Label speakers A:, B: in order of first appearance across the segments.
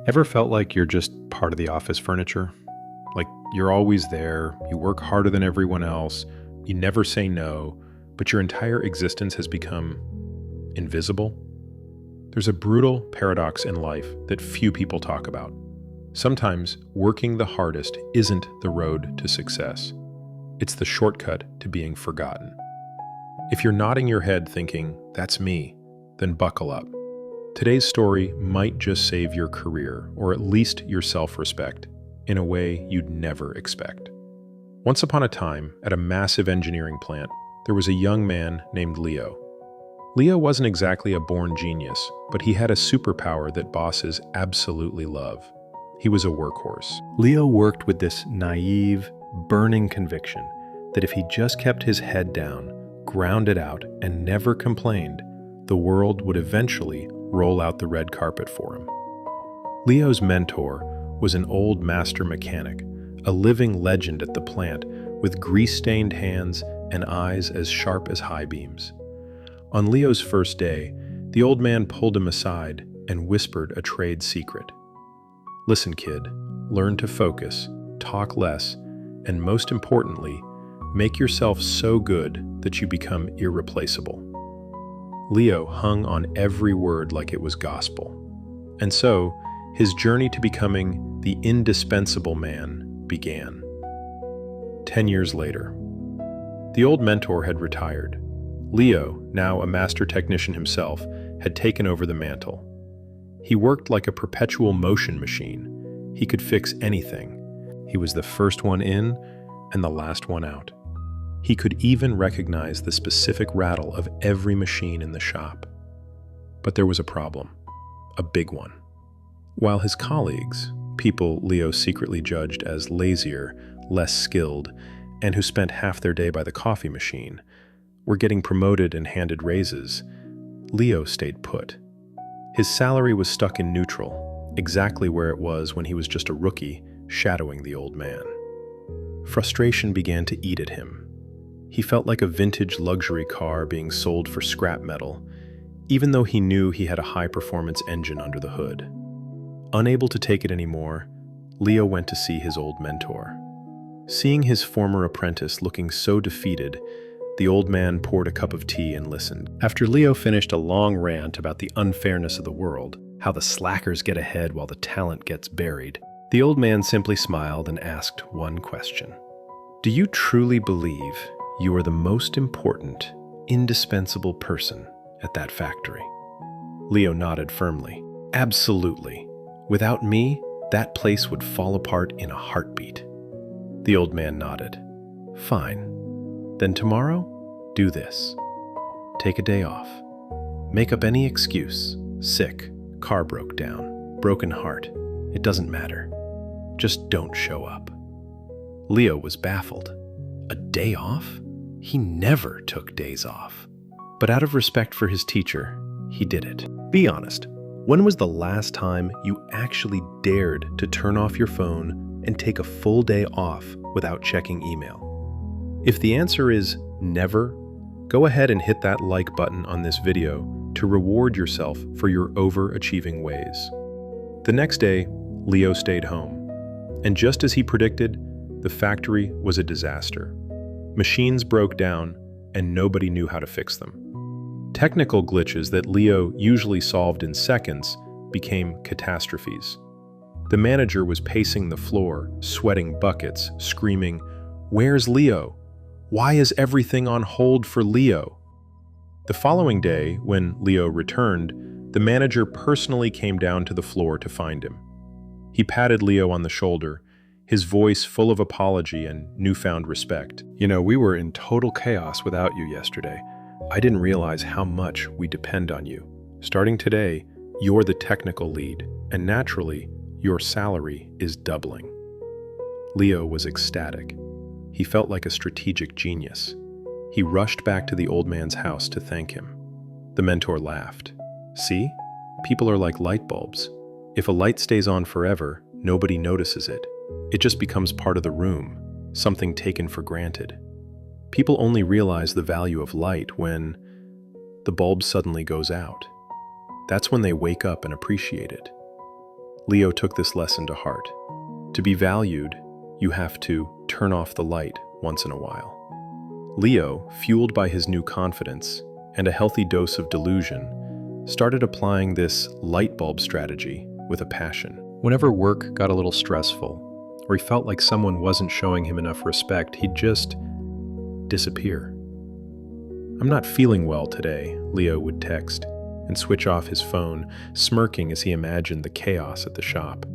A: Ever felt like you're just part of the office furniture? Like you're always there, you work harder than everyone else, you never say no, but your entire existence has become invisible? There's a brutal paradox in life that few people talk about. Sometimes working the hardest isn't the road to success. It's the shortcut to being forgotten. If you're nodding your head thinking, "That's me," then buckle up. Today's story might just save your career, or at least your self-respect, in a way you'd never expect. Once upon a time, at a massive engineering plant, there was a young man named Leo. Leo wasn't exactly a born genius, but he had a superpower that bosses absolutely love. He was a workhorse. Leo worked with this naive, burning conviction that if he just kept his head down, ground it out, and never complained, the world would eventually roll out the red carpet for him. Leo's mentor was an old master mechanic, a living legend at the plant with grease-stained hands and eyes as sharp as high beams. On Leo's first day, the old man pulled him aside and whispered a trade secret. "Listen, kid, learn to focus, talk less, and most importantly, make yourself so good that you become irreplaceable." Leo hung on every word like it was gospel. And so, his journey to becoming the indispensable man began. 10 years later. The old mentor had retired. Leo, now a master technician himself, had taken over the mantle. He worked like a perpetual motion machine. He could fix anything. He was the first one in and the last one out. He could even recognize the specific rattle of every machine in the shop. But there was a problem, a big one. While his colleagues, people Leo secretly judged as lazier, less skilled, and who spent half their day by the coffee machine, were getting promoted and handed raises, Leo stayed put. His salary was stuck in neutral, exactly where it was when he was just a rookie, shadowing the old man. Frustration began to eat at him. He felt like a vintage luxury car being sold for scrap metal, even though he knew he had a high-performance engine under the hood. Unable to take it anymore, Leo went to see his old mentor. Seeing his former apprentice looking so defeated, the old man poured a cup of tea and listened. After Leo finished a long rant about the unfairness of the world, how the slackers get ahead while the talent gets buried, the old man simply smiled and asked one question. "Do you truly believe you are the most important, indispensable person at that factory?" Leo nodded firmly. "Absolutely. Without me, that place would fall apart in a heartbeat." The old man nodded. "Fine. Then tomorrow, do this. Take a day off. Make up any excuse. Sick, car broke down, broken heart. It doesn't matter. Just don't show up." Leo was baffled. A day off? He never took days off. But out of respect for his teacher, he did it. Be honest. When was the last time you actually dared to turn off your phone and take a full day off without checking email? If the answer is never, go ahead and hit that like button on this video to reward yourself for your overachieving ways. The next day, Leo stayed home. And just as he predicted, the factory was a disaster. Machines broke down, and nobody knew how to fix them. Technical glitches that Leo usually solved in seconds became catastrophes. The manager was pacing the floor, sweating buckets, screaming, "Where's Leo? Why is everything on hold for Leo?" The following day, when Leo returned, the manager personally came down to the floor to find him. He patted Leo on the shoulder, his voice full of apology and newfound respect. "You know, we were in total chaos without you yesterday. I didn't realize how much we depend on you. Starting today, you're the technical lead, and naturally, your salary is doubling." Leo was ecstatic. He felt like a strategic genius. He rushed back to the old man's house to thank him. The mentor laughed. "See? People are like light bulbs. If a light stays on forever, nobody notices it. It just becomes part of the room, something taken for granted. People only realize the value of light when the bulb suddenly goes out. That's when they wake up and appreciate it." Leo took this lesson to heart. To be valued, you have to turn off the light once in a while. Leo, fueled by his new confidence and a healthy dose of delusion, started applying this light bulb strategy with a passion. Whenever work got a little stressful, or he felt like someone wasn't showing him enough respect, he'd just disappear. "I'm not feeling well today," Leo would text, and switch off his phone, smirking as he imagined the chaos at the shop.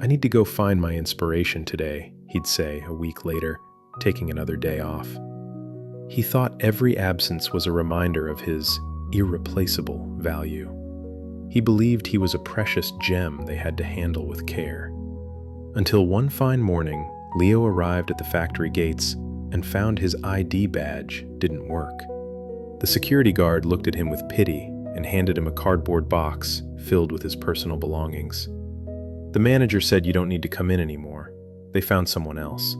A: "I need to go find my inspiration today," he'd say a week later, taking another day off. He thought every absence was a reminder of his irreplaceable value. He believed he was a precious gem they had to handle with care. Until one fine morning, Leo arrived at the factory gates and found his ID badge didn't work. The security guard looked at him with pity and handed him a cardboard box filled with his personal belongings. The manager said, "You don't need to come in anymore. They found someone else."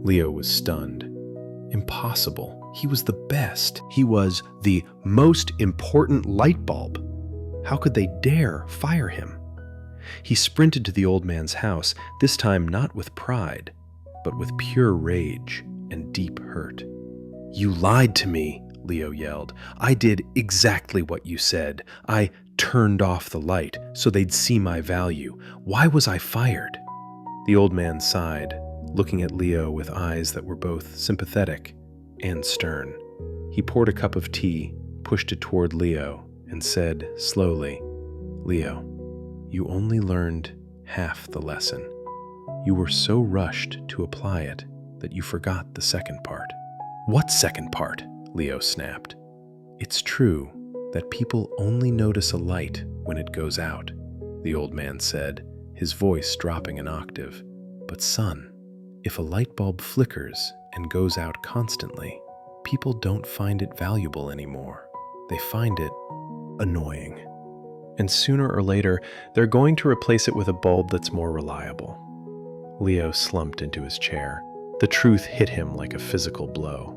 A: Leo was stunned. Impossible. He was the best. He was the most important light bulb. How could they dare fire him? He sprinted to the old man's house, this time not with pride, but with pure rage and deep hurt. "You lied to me," Leo yelled. "I did exactly what you said. I turned off the light so they'd see my value. Why was I fired?" The old man sighed, looking at Leo with eyes that were both sympathetic and stern. He poured a cup of tea, pushed it toward Leo, and said slowly, "Leo, you only learned half the lesson. You were so rushed to apply it that you forgot the second part." "What second part?" Leo snapped. "It's true that people only notice a light when it goes out," the old man said, his voice dropping an octave. "But son, if a light bulb flickers and goes out constantly, people don't find it valuable anymore. They find it annoying. And sooner or later, they're going to replace it with a bulb that's more reliable." Leo slumped into his chair. The truth hit him like a physical blow.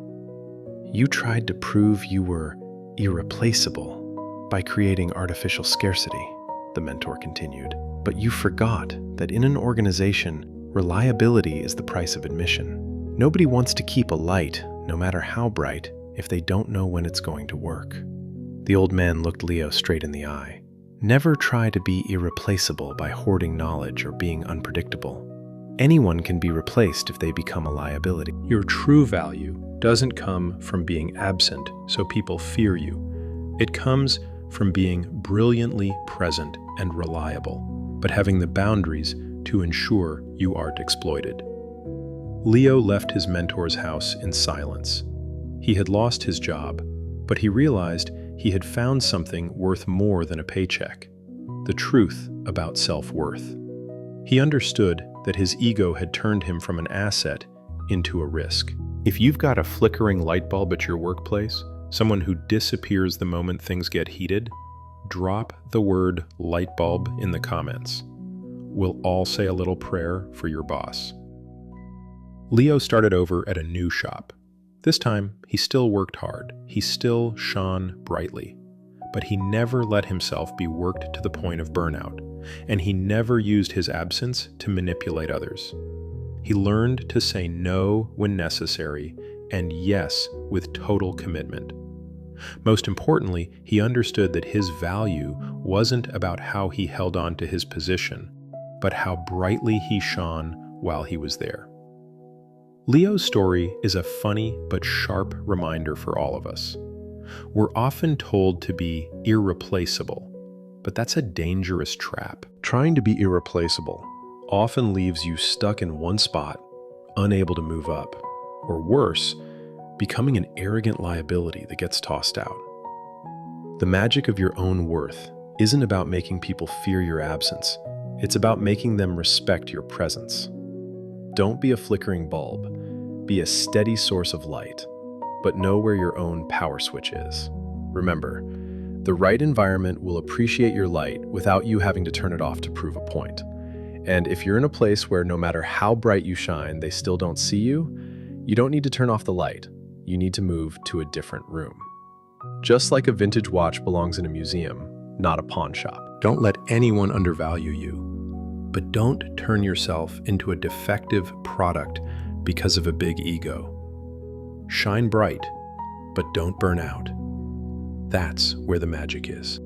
A: "You tried to prove you were irreplaceable by creating artificial scarcity," the mentor continued. "But you forgot that in an organization, reliability is the price of admission. Nobody wants to keep a light, no matter how bright, if they don't know when it's going to work." The old man looked Leo straight in the eye. "Never try to be irreplaceable by hoarding knowledge or being unpredictable. Anyone can be replaced if they become a liability. Your true value doesn't come from being absent so people fear you. It comes from being brilliantly present and reliable, but having the boundaries to ensure you aren't exploited." Leo left his mentor's house in silence. He had lost his job, but he realized he had found something worth more than a paycheck: the truth about self-worth. He understood that his ego had turned him from an asset into a risk. If you've got a flickering light bulb at your workplace, someone who disappears the moment things get heated, drop the word light bulb in the comments. We'll all say a little prayer for your boss. Leo started over at a new shop. This time, he still worked hard. He still shone brightly. But he never let himself be worked to the point of burnout, and he never used his absence to manipulate others. He learned to say no when necessary and yes with total commitment. Most importantly, he understood that his value wasn't about how he held on to his position, but how brightly he shone while he was there. Leo's story is a funny but sharp reminder for all of us. We're often told to be irreplaceable, but that's a dangerous trap. Trying to be irreplaceable often leaves you stuck in one spot, unable to move up, or worse, becoming an arrogant liability that gets tossed out. The magic of your own worth isn't about making people fear your absence. It's about making them respect your presence. Don't be a flickering bulb. Be a steady source of light, but know where your own power switch is. Remember, the right environment will appreciate your light without you having to turn it off to prove a point. And if you're in a place where no matter how bright you shine, they still don't see you, you don't need to turn off the light. You need to move to a different room. Just like a vintage watch belongs in a museum,
B: not a pawn shop.
A: Don't let anyone undervalue you, but don't turn yourself into a defective product because of a big ego. Shine bright, but don't burn out. That's where the magic is.